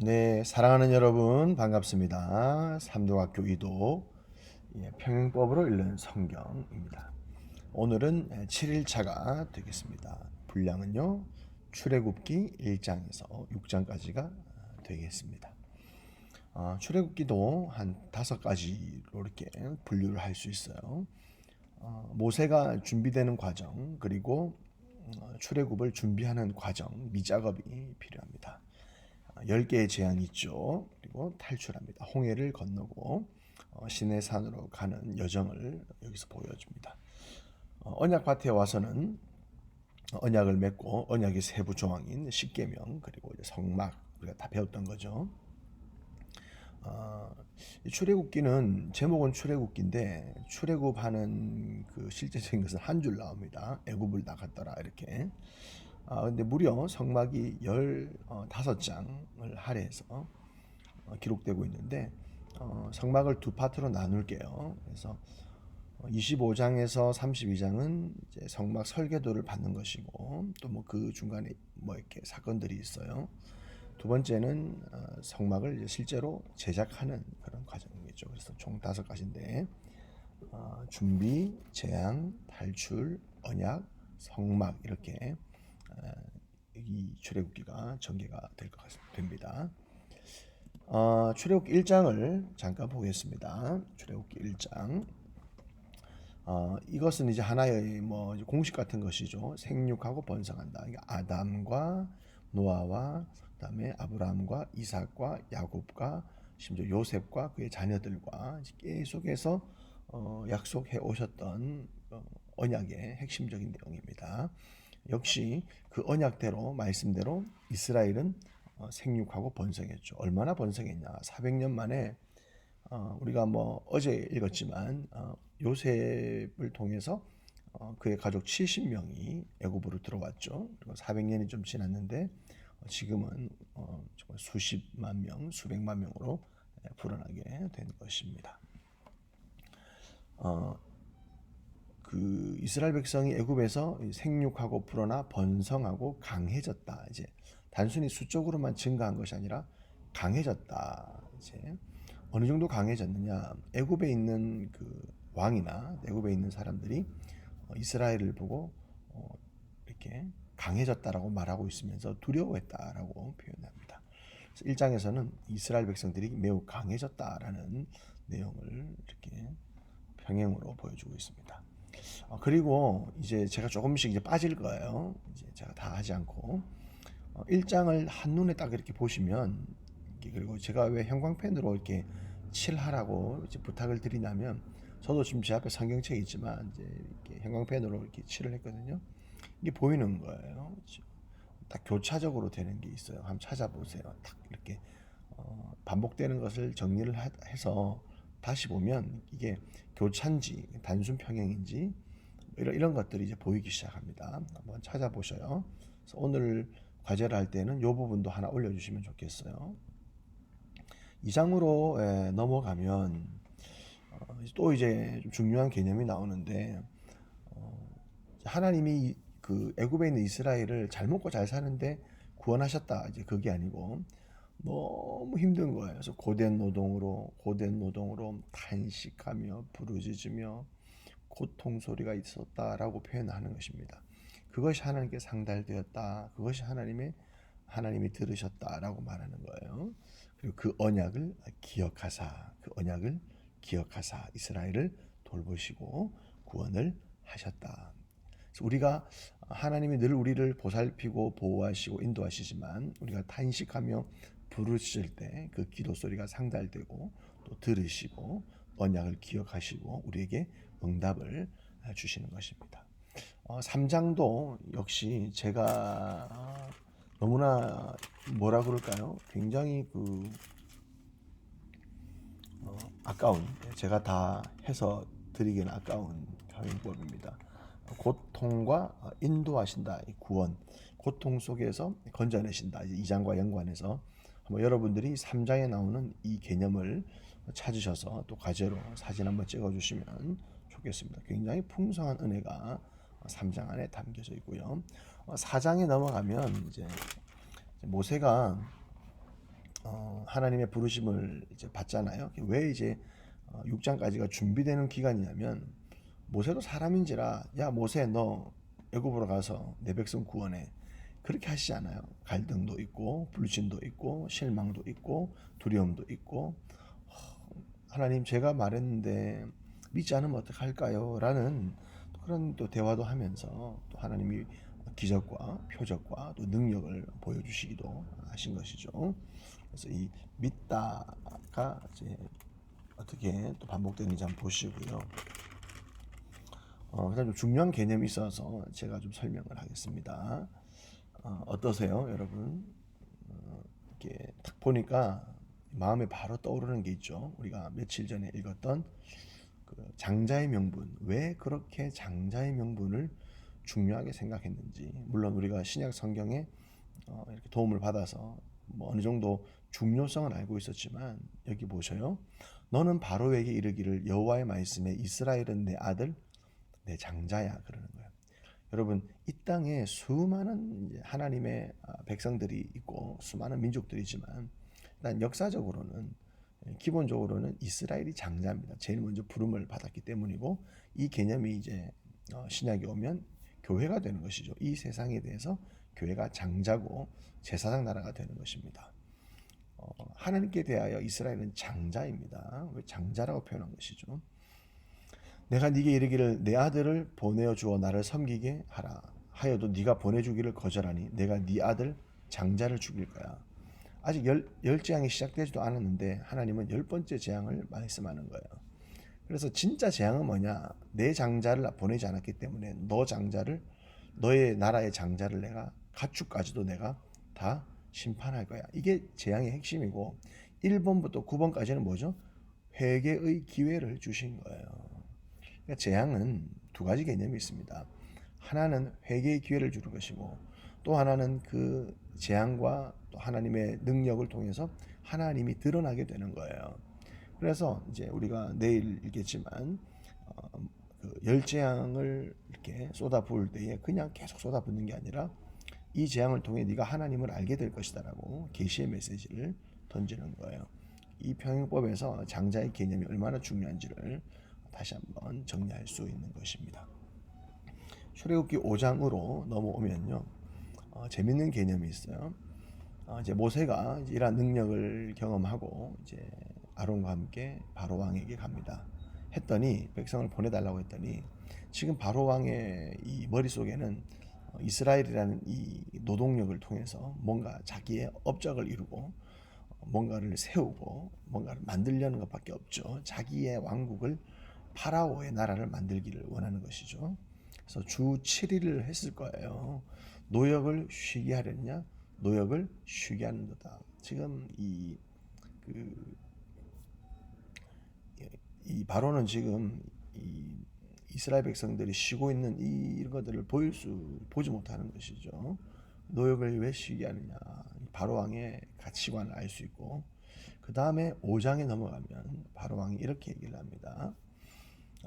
네, 사랑하는 여러분 반갑습니다. 삼도학교 이도 평행법으로 읽는 성경입니다. 오늘은 7일차가 되겠습니다. 분량은요, 출애굽기 1장에서 6장까지가 되겠습니다. 출애굽기도 한 5가지로 이렇게 분류를 할 수 있어요. 모세가 준비되는 과정, 그리고 출애굽을 준비하는 과정, 미작업이 필요합니다. 10개의 재앙이 있죠. 그리고 탈출합니다. 홍해를 건너고 시내산으로 가는 여정을 여기서 보여줍니다. 언약밭에 와서는 언약을 맺고 언약의 세부 조항인 십계명 그리고 이제 성막 우리가 다 배웠던 거죠. 출애굽기는 제목은 출애굽기인데 출애굽하는 그 실제적인 것은 한 줄 나옵니다. 애굽을 나갔더라 이렇게. 근데 무려 성막이 15장을 할애해서 기록되고 있는데 성막을 두 파트로 나눌게요. 그래서 25장에서 32장은 이제 성막 설계도를 받는 것이고 또 뭐 그 중간에 뭐 이렇게 사건들이 있어요. 두 번째는 성막을 이제 실제로 제작하는 그런 과정이겠죠. 그래서 총 5가지인데 준비, 재앙, 탈출, 언약, 성막 이렇게 이 출애굽기가 전개가 될 것 됩니다. 출애굽기 1장을 잠깐 보겠습니다. 출애굽기 1장. 이것은 이제 하나의 뭐 공식 같은 것이죠. 생육하고 번성한다. 아담과 노아와 그다음에 아브라함과 이삭과 야곱과 심지어 요셉과 그의 자녀들과 계속해서 약속해 오셨던 언약의 핵심적인 내용입니다. 역시 그 언약대로 말씀대로 이스라엘은 생육하고 번성했죠. 얼마나 번성했냐? 400년 만에 우리가 뭐 어제 읽었지만 요셉을 통해서 그의 가족 70명이 애굽으로 들어왔죠. 그리고 400년이 좀 지났는데 지금은 정말 수십만 명, 수백만 명으로 불어나게 된 것입니다. 그 이스라엘 백성이 애굽에서 생육하고 불어나 번성하고 강해졌다. 이제 단순히 수적으로만 증가한 것이 아니라 강해졌다. 이제 어느 정도 강해졌느냐? 애굽에 있는 그 왕이나 애굽에 있는 사람들이 이스라엘을 보고 이렇게 강해졌다라고 말하고 있으면서 두려워했다라고 표현합니다. 1장에서는 이스라엘 백성들이 매우 강해졌다라는 내용을 이렇게 평행으로 보여주고 있습니다. 그리고 이제 제가 조금씩 이제 빠질 거예요. 이제 제가 다 하지 않고 1장을 한눈에 딱 이렇게 보시면 그리고 제가 왜 형광펜으로 이렇게 칠하라고 이제 부탁을 드리냐면 저도 지금 제 앞에 성경책이 있지만 이제 이렇게 형광펜으로 이렇게 칠을 했거든요. 이게 보이는 거예요. 딱 교차적으로 되는 게 있어요. 한번 찾아보세요. 딱 이렇게 반복되는 것을 정리를 해서 다시 보면 이게 교차인지 단순 평행인지 이런 것들이 이제 보이기 시작합니다. 한번 찾아보셔요. 그래서 오늘 과제를 할 때는 이 부분도 하나 올려주시면 좋겠어요. 2장으로 넘어가면 또 이제 좀 중요한 개념이 나오는데 하나님이 그 애굽에 있는 이스라엘을 잘 먹고 잘 사는데 구원하셨다. 이제 그게 아니고 너무 힘든 거예요. 그래서 고된 노동으로 탄식하며 부르짖으며 고통 소리가 있었다라고 표현하는 것입니다. 그것이 하나님께 상달되었다. 그것이 하나님이 들으셨다라고 말하는 거예요. 그리고 그 언약을 기억하사 이스라엘을 돌보시고 구원을 하셨다. 그래서 우리가 하나님이 늘 우리를 보살피고 보호하시고 인도하시지만 우리가 탄식하며 부르실 때 그 기도 소리가 상달되고 또 들으시고 언약을 기억하시고 우리에게 응답을 주시는 것입니다. 3장도 역시 제가 너무나 뭐라 그럴까요? 굉장히 그 아까운 제가 다 해서 드리기는 아까운 표현법입니다. 고통과 인도하신다. 구원. 고통 속에서 건져내신다. 이제 2장과 연관해서 한번 여러분들이 3장에 나오는 이 개념을 찾으셔서 또 과제로 사진 한번 찍어주시면 좋겠습니다. 굉장히 풍성한 은혜가 3장 안에 담겨져 있고요. 4장에 넘어가면 이제 모세가 하나님의 부르심을 이제 받잖아요. 왜 이제 6장까지가 준비되는 기간이냐면 모세도 사람인지라 야 모세 너 애굽으로 가서 내 백성 구원해 그렇게 하시지 않아요. 갈등도 있고 불신도 있고 실망도 있고 두려움도 있고 하나님 제가 말했는데 믿지 않으면 어떡할까요? 라는 그런 또 대화도 하면서 또 하나님이 기적과 표적과 또 능력을 보여주시기도 하신 것이죠. 그래서 이 믿다가 이제 어떻게 또 반복되는지 한번 보시고요. 그다음 좀 중요한 개념이 있어서 제가 좀 설명을 하겠습니다. 어떠세요, 여러분? 이렇게 딱 보니까 마음에 바로 떠오르는 게 있죠. 우리가 며칠 전에 읽었던 그 장자의 명분. 왜 그렇게 장자의 명분을 중요하게 생각했는지. 물론 우리가 신약 성경에 이렇게 도움을 받아서 뭐 어느 정도 중요성은 알고 있었지만 여기 보셔요. 너는 바로에게 이르기를 여호와의 말씀에 이스라엘은 내 아들 내 장자야 그러는 거예요. 여러분 이 땅에 수많은 하나님의 백성들이 있고 수많은 민족들이지만 일단 역사적으로는 기본적으로는 이스라엘이 장자입니다. 제일 먼저 부름을 받았기 때문이고 이 개념이 이제 신약에 오면 교회가 되는 것이죠. 이 세상에 대해서 교회가 장자고 제사장 나라가 되는 것입니다. 하나님께 대하여 이스라엘은 장자입니다. 왜 장자라고 표현한 것이죠? 내가 네게 이르기를 내 아들을 보내어 주어 나를 섬기게 하라 하여도 네가 보내주기를 거절하니 내가 네 아들 장자를 죽일 거야. 아직 열 재앙이 시작되지도 않았는데 하나님은 열 번째 재앙을 말씀하는 거예요. 그래서 진짜 재앙은 뭐냐? 내 장자를 보내지 않았기 때문에 너 장자를 너의 나라의 장자를 내가 가축까지도 내가 다 심판할 거야. 이게 재앙의 핵심이고 1번부터 9번까지는 뭐죠? 회개의 기회를 주신 거예요. 그러니까 재앙은 두 가지 개념이 있습니다. 하나는 회개의 기회를 주는 것이고 또 하나는 그 재앙과 또 하나님의 능력을 통해서 하나님이 드러나게 되는 거예요. 그래서 이제 우리가 내일 읽겠지만 그 열재앙을 이렇게 쏟아부을 때에 그냥 계속 쏟아붓는 게 아니라 이 재앙을 통해 네가 하나님을 알게 될 것이다라고 계시의 메시지를 던지는 거예요. 이 평행법에서 장자의 개념이 얼마나 중요한지를 다시 한번 정리할 수 있는 것입니다. 출애굽기 5장으로 넘어오면요, 재밌는 개념이 있어요. 이제 모세가 이제 이러한 능력을 경험하고 이제 아론과 함께 바로 왕에게 갑니다. 했더니 백성을 보내달라고 했더니 지금 바로 왕의 이 머릿속에는 이스라엘이라는 이 노동력을 통해서 뭔가 자기의 업적을 이루고 뭔가를 세우고 뭔가를 만들려는 것밖에 없죠. 자기의 왕국을 파라오의 나라를 만들기를 원하는 것이죠. 그래서 주 7일을 했을 거예요. 노역을 쉬게 하려냐? 노역을 쉬게 하는 거다. 지금 그, 이 바로는 지금 이 이스라엘 백성들이 쉬고 있는 이런 것들을 보지 못하는 것이죠. 노역을 왜 쉬게 하느냐? 바로 왕의 가치관을 알 수 있고 그 다음에 5장에 넘어가면 바로 왕이 이렇게 얘기를 합니다.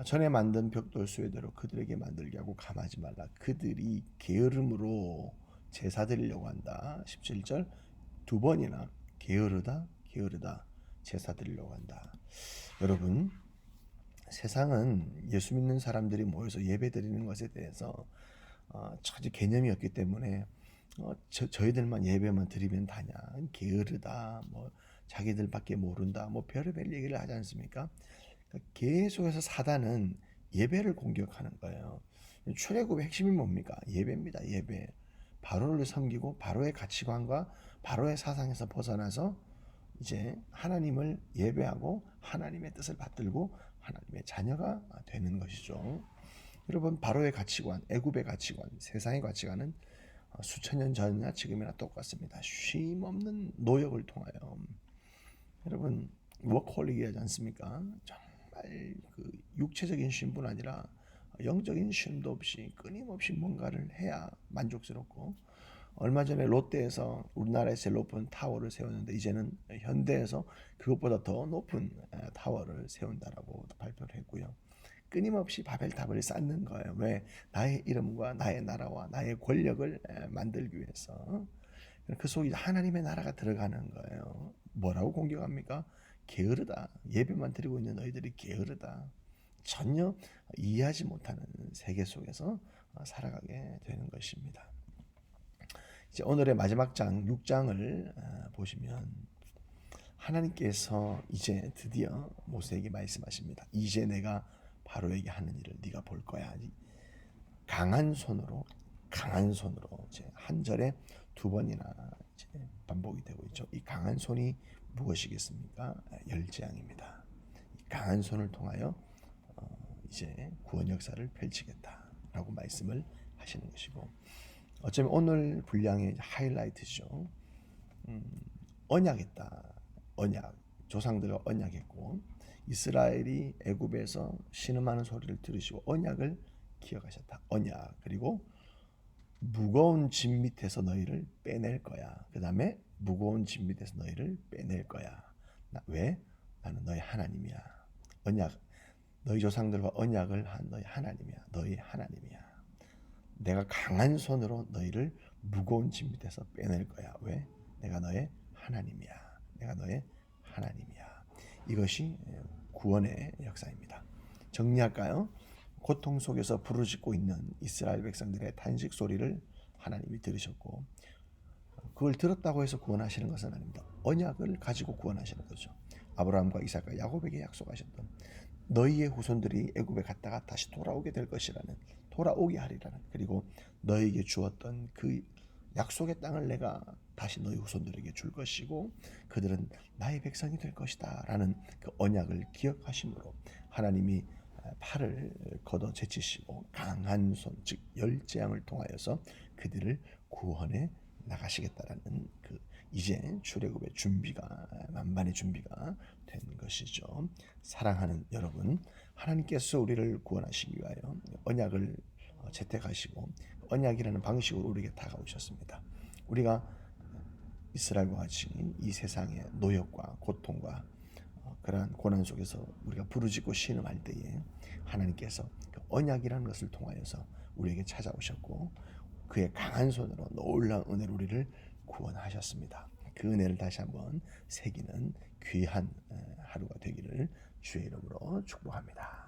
전에 만든 벽돌 수레대로 그들에게 만들게 하고 감하지 말라. 그들이 게으름으로 제사 드리려고 한다. 17절 두 번이나 게으르다 게으르다 제사 드리려고 한다. 여러분 세상은 예수 믿는 사람들이 모여서 예배 드리는 것에 대해서 전혀 개념이 없기 때문에 저희들만 예배만 드리면 다냐 게으르다 뭐 자기들밖에 모른다 뭐 별의별 얘기를 하지 않습니까? 계속해서 사단은 예배를 공격하는 거예요. 출애굽의 핵심이 뭡니까? 예배입니다. 예배. 바로를 섬기고 바로의 가치관과 바로의 사상에서 벗어나서 이제 하나님을 예배하고 하나님의 뜻을 받들고 하나님의 자녀가 되는 것이죠. 여러분 바로의 가치관, 애굽의 가치관, 세상의 가치관은 수천 년 전이나 지금이나 똑같습니다. 쉼 없는 노역을 통하여 여러분 워커홀릭이 하지 않습니까? 정말 그 육체적인 쉼뿐 아니라 영적인 쉼도 없이 끊임없이 뭔가를 해야 만족스럽고 얼마 전에 롯데에서 우리나라에서 제일 높은 타워를 세웠는데 이제는 현대에서 그것보다 더 높은 타워를 세운다라고 발표를 했고요. 끊임없이 바벨탑을 쌓는 거예요. 왜? 나의 이름과 나의 나라와 나의 권력을 만들기 위해서. 그 속에 하나님의 나라가 들어가는 거예요. 뭐라고 공격합니까? 게으르다. 예배만 드리고 있는 너희들이 게으르다. 전혀 이해하지 못하는 세계 속에서 살아가게 되는 것입니다. 이제 오늘의 마지막 장 6장을 보시면 하나님께서 이제 드디어 모세에게 말씀하십니다. 이제 내가 바로에게 하는 일을 네가 볼 거야. 강한 손으로 이제 한 절에 두 번이나 이제 반복이 되고 있죠. 이 강한 손이 무엇이겠습니까? 열재앙입니다. 이 강한 손을 통하여 이제 구원 역사를 펼치겠다라고 말씀을 하시는 것이고, 어쩌면 오늘 분량의 하이라이트죠. 언약했다. 언약. 조상들과 언약했고 이스라엘이 애굽에서 신음하는 소리를 들으시고 언약을 기억하셨다. 언약. 그리고 무거운 짐 밑에서 너희를 빼낼 거야. 그 다음에 무거운 짐 밑에서 너희를 빼낼 거야. 왜? 나는 너희 하나님이야. 언약. 너희 조상들과 언약을 한 너희 하나님이야. 너희 하나님이야. 내가 강한 손으로 너희를 무거운 짐 밑에서 빼낼 거야. 왜? 내가 너의 하나님이야. 내가 너의 하나님이야. 이것이 구원의 역사입니다. 정리할까요? 고통 속에서 부르짖고 있는 이스라엘 백성들의 탄식 소리를 하나님이 들으셨고, 그걸 들었다고 해서 구원하시는 것은 아닙니다. 언약을 가지고 구원하시는 거죠. 아브라함과 이삭과 야곱에게 약속하셨던 너희의 후손들이 애굽에 갔다가 다시 돌아오게 될 것이라는, 돌아오게 하리라는, 그리고 너희에게 주었던 그 약속의 땅을 내가 다시 너희 후손들에게 줄 것이고 그들은 나의 백성이 될 것이다 라는 그 언약을 기억하심으로 하나님이 팔을 걷어 제치시고 강한 손, 즉 열재앙을 통하여서 그들을 구원해 나가시겠다라는 그 이제 출애굽의 준비가, 만반의 준비가 된 것이죠. 사랑하는 여러분, 하나님께서 우리를 구원하시기 위하여 언약을 채택하시고 언약이라는 방식으로 우리에게 다가오셨습니다. 우리가 이스라엘과 같이 이 세상의 노역과 고통과 그러한 고난 속에서 우리가 부르짖고 신음할 때에 하나님께서 그 언약이라는 것을 통하여서 우리에게 찾아오셨고 그의 강한 손으로 놀라운 은혜로 우리를 구원하셨습니다. 그 은혜를 다시 한번 새기는 귀한 하루가 되기를 주의 이름으로 축복합니다.